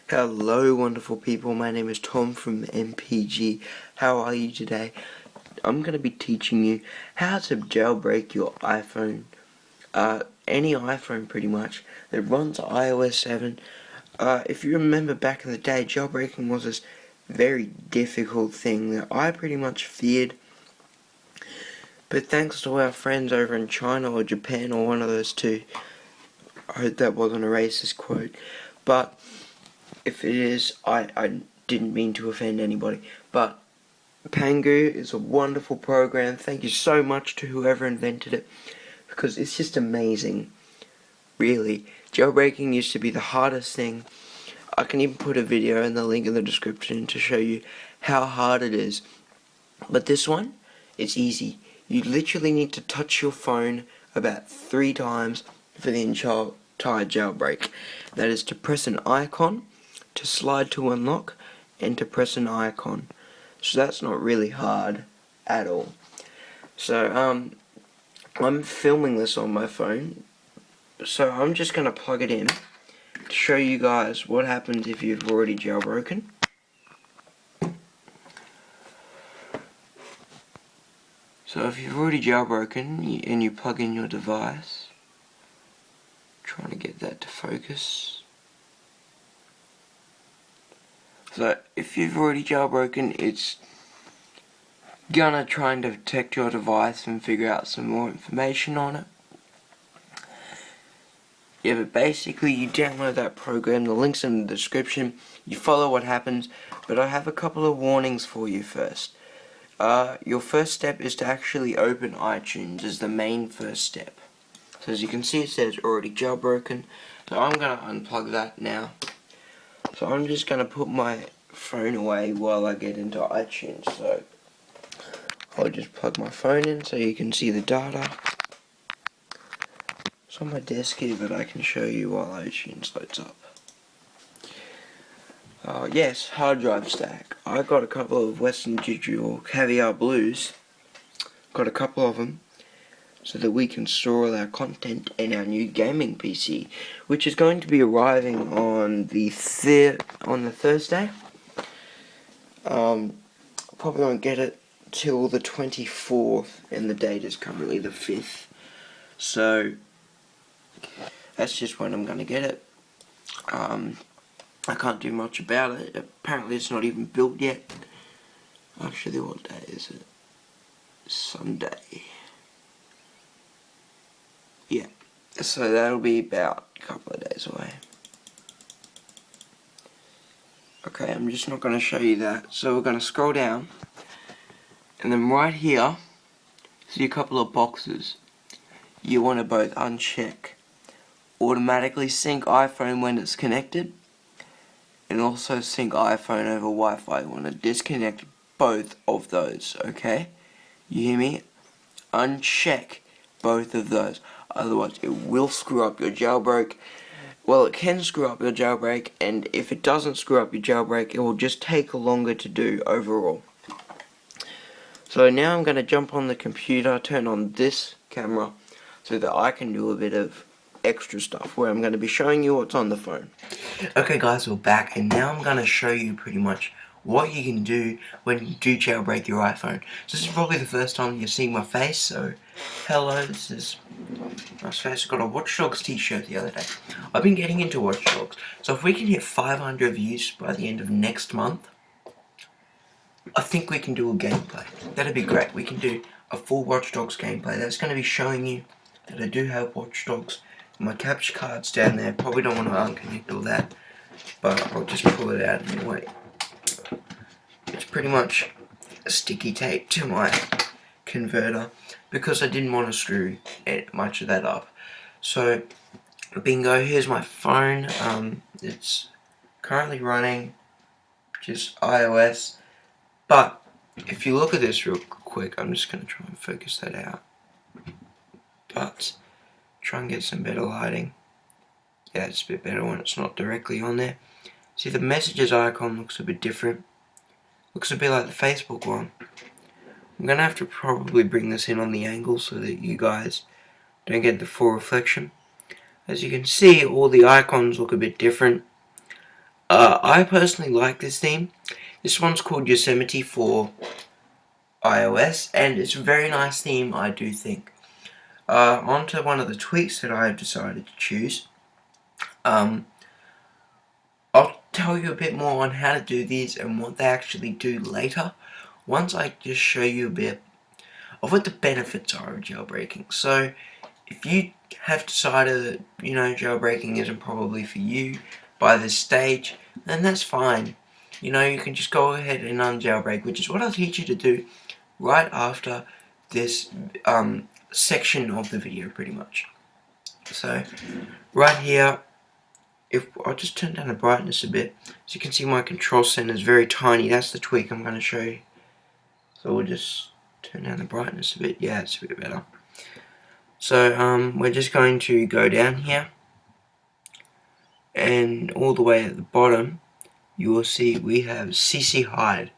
Hello wonderful people, my name is Tom from MPG. How are you today? I'm going to be teaching you how to jailbreak your iPhone, any iPhone pretty much, that runs iOS 7. If you remember back in the day, jailbreaking was this very difficult thing that I pretty much feared. But thanks to our friends over in China or Japan or one of those two, I hope that wasn't a racist quote, but if it is, I didn't mean to offend anybody, but Pangu is a wonderful program. Thank you so much to whoever invented it, because it's just amazing. Really, jailbreaking used to be the hardest thing. I can even put a video in the link in the description to show you how hard it is. But this one, it's easy. You literally need to touch your phone about 3 times for the entire jailbreak. That is to press an icon, to slide to unlock, and to press an icon. So that's not really hard at all. So I'm filming this on my phone, so I'm just going to plug it in to show you guys what happens if you've already jailbroken. So if you've already jailbroken and you plug in your device, trying to get that to focus. So if you've already jailbroken, it's gonna try and detect your device and figure out some more information on it. Yeah, but basically you download that program, the link's in the description, you follow what happens, but I have a couple of warnings for you first. Your first step is to actually open iTunes as the main first step. So as you can see, it says already jailbroken, so I'm gonna unplug that now. So I'm just going to put my phone away while I get into iTunes. So I'll just plug my phone in so you can see the data. It's on my desk here, but I can show you while iTunes loads up. Yes, hard drive stack. I got a couple of Western Digital Caviar Blues. Got a couple of them, so that we can store all our content in our new gaming PC, which is going to be arriving on the Thursday. Probably won't get it till the 24th, and the date is currently the 5th. So that's just when I'm going to get it. I can't do much about it. Apparently it's not even built yet. Actually, what day is it? Sunday. Yeah, so that'll be about a couple of days away. Okay, I'm just not going to show you that. So we're going to scroll down, and then right here, see a couple of boxes. You want to both uncheck automatically sync iPhone when it's connected, and also sync iPhone over Wi-Fi. You want to disconnect both of those, okay? You hear me? Uncheck both of those. Otherwise it will screw up your jailbreak. Well, it can screw up your jailbreak, and if it doesn't screw up your jailbreak, it will just take longer to do overall. So now I'm going to jump on the computer, turn on this camera, so that I can do a bit of extra stuff, where I'm going to be showing you what's on the phone. Okay guys, we're back, and now I'm going to show you pretty much what you can do when you do jailbreak your iPhone. So this is probably the first time you're seeing my face, so hello, this is my face. I got a Watch Dogs t-shirt the other day. I've been getting into Watch Dogs, so if we can hit 500 views by the end of next month, I think we can do a gameplay. That'd be great. We can do a full Watch Dogs gameplay. That's going to be showing you that I do have Watch Dogs. My capture card's down there. Probably don't want to unconnect all that, but I'll just pull it out anyway. It's pretty much a sticky tape to my converter, because I didn't want to screw much of that up. So bingo, here's my phone. It's currently running just iOS, but if you look at this real quick, I'm just going to try and focus that out, but try and get some better lighting. Yeah, it's a bit better when it's not directly on there. See, the messages icon looks a bit different. Looks a bit like the Facebook one. I'm going to have to probably bring this in on the angle so that you guys don't get the full reflection. As you can see, all the icons look a bit different. I personally like this theme. This one's called Yosemite for iOS, and it's a very nice theme, I do think. Onto one of the tweaks that I have decided to choose. I'll tell you a bit more on how to do these and what they actually do later, once I just show you a bit of what the benefits are of jailbreaking. So, if you have decided that, jailbreaking isn't probably for you by this stage, then that's fine. You can just go ahead and unjailbreak, which is what I'll teach you to do right after this section of the video, pretty much. So, right here, if I'll just turn down the brightness a bit, as you can see my control center is very tiny. That's the tweak I'm going to show you. So we'll just turn down the brightness a bit. Yeah, it's a bit better. So we're just going to go down here, and all the way at the bottom you will see we have CC hide,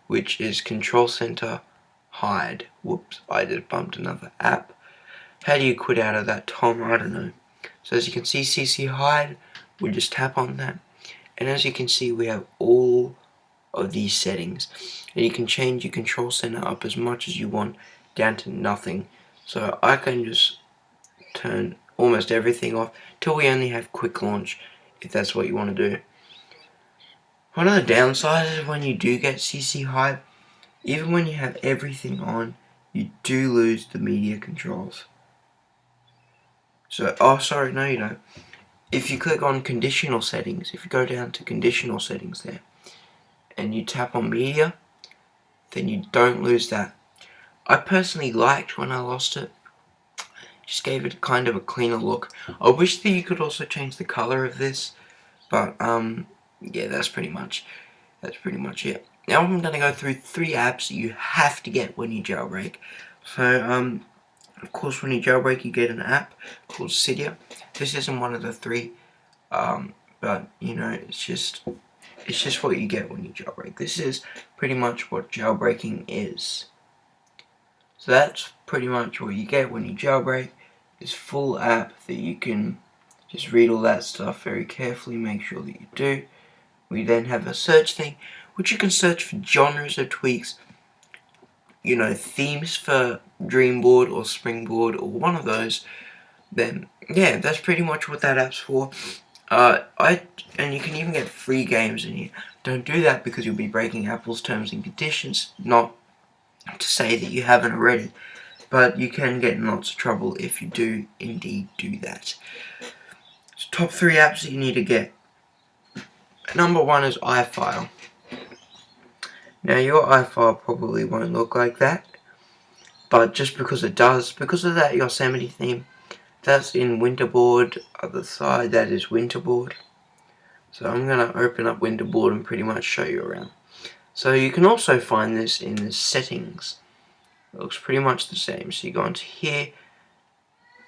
which is control center hide. Whoops, I just bumped another app. How do you quit out of that, Tom? I don't know. So as you can see, CC hide, we just tap on that, and as you can see we have all of these settings, and you can change your control center up as much as you want down to nothing. So I can just turn almost everything off till we only have quick launch, if that's what you want to do. One of the downsides is when you do get CC hide, even when you have everything on, you do lose the media controls. So, oh sorry, no you don't. If you click on conditional settings, if you go down to conditional settings there, and you tap on media, then you don't lose that. I personally liked when I lost it. Just gave it kind of a cleaner look. I wish that you could also change the color of this, but yeah, that's pretty much it. Now I'm going to go through 3 apps that you have to get when you jailbreak. So of course when you jailbreak you get an app called Cydia. This isn't one of the 3, but it's just what you get when you jailbreak. This is pretty much what jailbreaking is. So that's pretty much what you get when you jailbreak. This full app that you can just read all that stuff very carefully, make sure that you do. We then have a search thing, which you can search for genres of tweaks, themes for Dreamboard or Springboard or one of those. Then yeah, that's pretty much what that app's for. And you can even get free games in here. Don't do that because you'll be breaking Apple's terms and conditions. Not to say that you haven't already, but you can get in lots of trouble if you do indeed do that. So top 3 apps that you need to get. Number 1 is iFile. Now your iFile probably won't look like that, but just because it does, because of that Yosemite theme, that's in Winterboard. Other side, that is Winterboard. So I'm going to open up Winterboard and pretty much show you around. So you can also find this in the settings. It looks pretty much the same. So you go into here,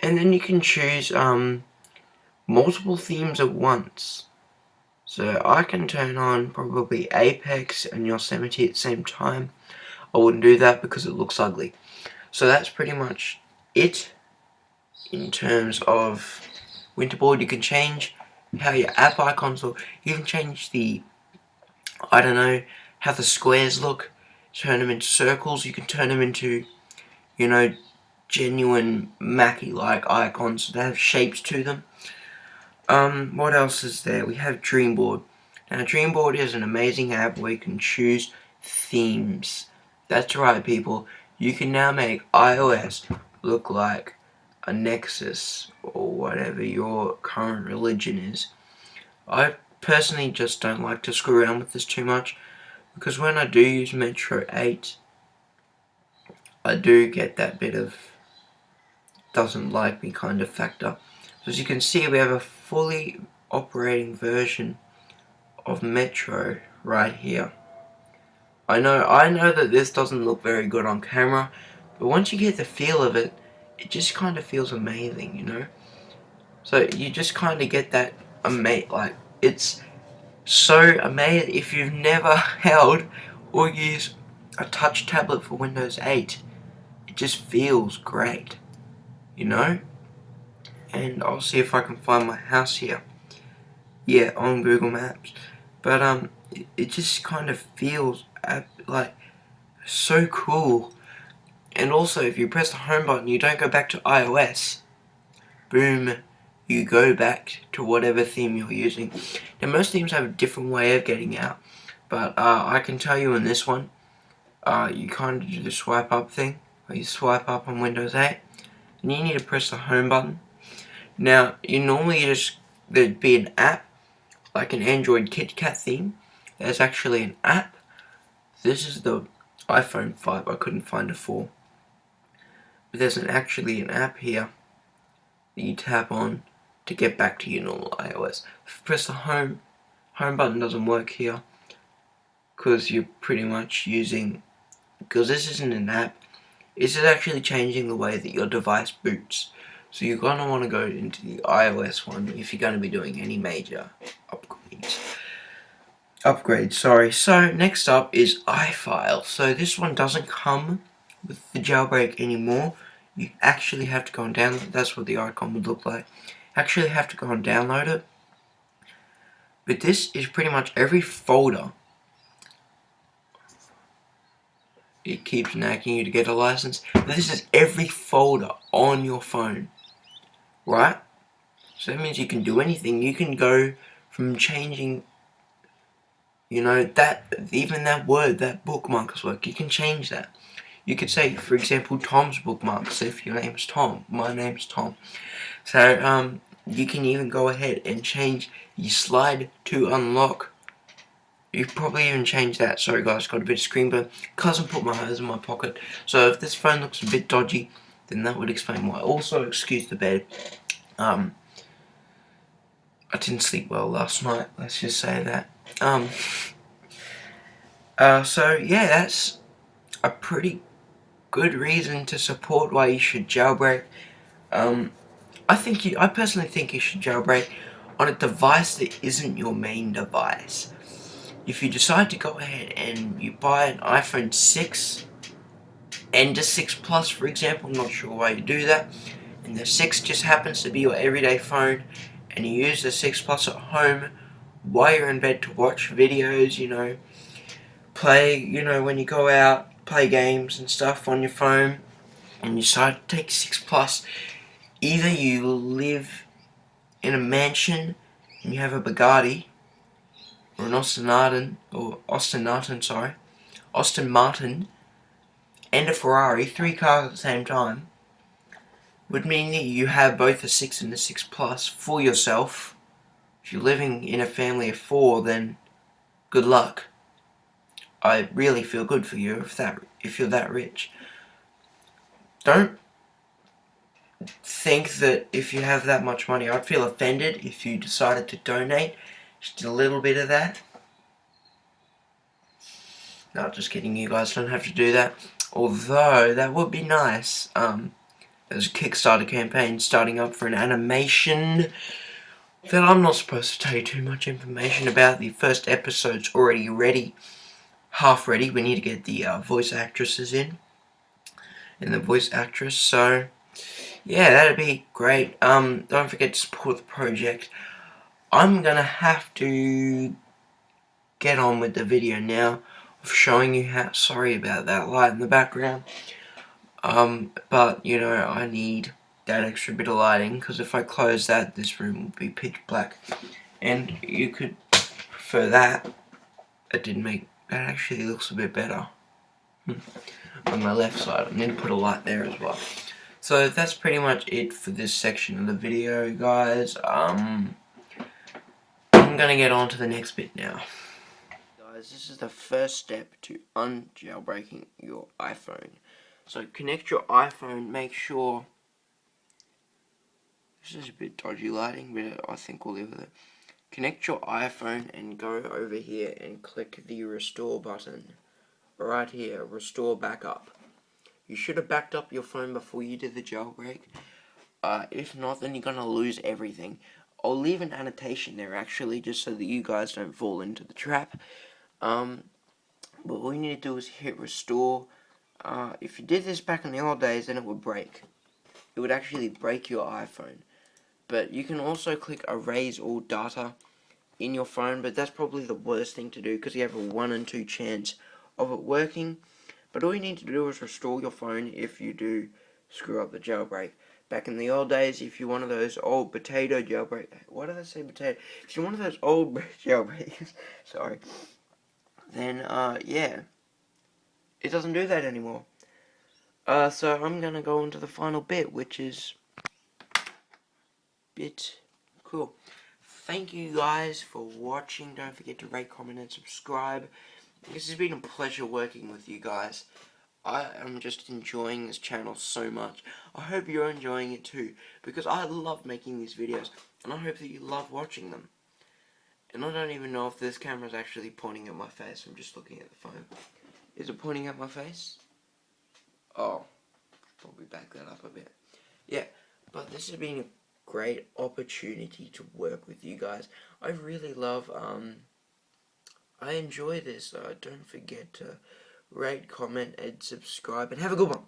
and then you can choose multiple themes at once. So I can turn on probably Apex and Yosemite at the same time. I wouldn't do that because it looks ugly. So that's pretty much it in terms of Winterboard. You can change how your app icons look. You can change the, how the squares look. Turn them into circles. You can turn them into, genuine Mackie-like icons that have shapes to them. What else is there? We have Dreamboard. Now Dreamboard is an amazing app where you can choose themes. That's right, people. You can now make iOS look like a Nexus or whatever your current religion is. I personally just don't like to screw around with this too much, because when I do use Metro 8, I do get that bit of doesn't like me kind of factor. So as you can see, we have a fully operating version of Metro right here. I know that this doesn't look very good on camera, but once you get the feel of it, it just kind of feels amazing, So you just kind of get that like, it's so amazing. If you've never held or used a touch tablet for Windows 8, it just feels great, And I'll see if I can find my house here. Yeah, on Google Maps. But it just kind of feels like so cool. And also, if you press the home button, you don't go back to iOS. Boom, you go back to whatever theme you're using. Now, most themes have a different way of getting out, but I can tell you in this one, you kind of do the swipe up thing, where you swipe up on Windows 8, and you need to press the home button. Now, you normally there'd be an app, like an Android KitKat theme. There's actually an app. This is the iPhone 5, I couldn't find a 4. But there's actually an app here that you tap on to get back to your normal iOS. If you press the home button doesn't work here, because you're pretty much using, because this isn't an app, this is actually changing the way that your device boots. So you're going to want to go into the iOS one if you're going to be doing any major upgrades. So next up is iFile. So this one doesn't come with the jailbreak anymore. You actually have to go and download it. That's what the icon would look like. Actually have to go and download it. But this is pretty much every folder. It keeps nagging you to get a license. But this is every folder on your phone. Right? So that means you can do anything. You can go from changing, you know, even that word, that bookmarks work. You can change that. You could say, for example, Tom's bookmarks. If your name's Tom, my name's Tom. So you can even go ahead and change your slide to unlock. You probably even change that. Sorry guys, got a bit of screen burn. Cousin put my eyes in my pocket. So if this phone looks a bit dodgy, then that would explain why. Also, excuse the bed. I didn't sleep well last night. Let's just say that. So yeah, that's a pretty good reason to support why you should jailbreak. I personally think you should jailbreak on a device that isn't your main device. If you decide to go ahead and you buy an iPhone 6 and a 6 Plus, for example, I'm not sure why you do that, and the 6 just happens to be your everyday phone, and you use the 6 Plus at home while you're in bed to watch videos, you know, play, you know, when you go out, play games and stuff on your phone, and you decide to take 6 Plus, either you live in a mansion and you have a Bugatti, or an Aston Martin, and a Ferrari, 3 cars at the same time, would mean that you have both a 6 and a 6 Plus for yourself. If you're living in a family of 4, then good luck. I really feel good for you if you're that rich. Don't think that if you have that much money, I'd feel offended if you decided to donate just a little bit of that. No, just kidding, you guys don't have to do that. Although, that would be nice. There's a Kickstarter campaign starting up for an animation that I'm not supposed to tell you too much information about. The first episode's already ready. Half ready. We need to get the voice actresses in. And the voice actress, so yeah, that'd be great. Don't forget to support the project. I'm gonna have to get on with the video now of showing you how. Sorry about that light in the background. But you know, I need that extra bit of lighting, because if I close that, this room will be pitch black. And you could prefer that. That actually looks a bit better. On my left side, I'm going to put a light there as well. So that's pretty much it for this section of the video, guys. I'm going to get on to the next bit now. Guys, this is the first step to unjailbreaking your iPhone. So connect your iPhone, make sure, this is a bit dodgy lighting, but I think we'll live with it. Connect your iPhone and go over here and click the restore button. Right here, restore backup. You should have backed up your phone before you did the jailbreak. If not, then you're going to lose everything. I'll leave an annotation there actually, just so that you guys don't fall into the trap. But all you need to do is hit restore. If you did this back in the old days, then it would break. It would actually break your iPhone. But you can also click erase all data, in your phone, but that's probably the worst thing to do because you have a 1 in 2 chance of it working. But all you need to do is restore your phone if you do screw up the jailbreak. Back in the old days, if you're one of those old potato jailbreak, why did I say potato? If you're one of those old jailbreakers, sorry, then yeah, it doesn't do that anymore. So I'm gonna go into the final bit, which is cool. Thank you guys for watching. Don't forget to rate, comment, and subscribe. This has been a pleasure working with you guys. I am just enjoying this channel so much. I hope you're enjoying it too, because I love making these videos, and I hope that you love watching them. And I don't even know if this camera is actually pointing at my face. I'm just looking at the phone. Is it pointing at my face? Oh, probably back that up a bit. Yeah, but this has been a great opportunity to work with you guys. I really love, I enjoy this. Don't forget to rate, comment, and subscribe, and have a good one.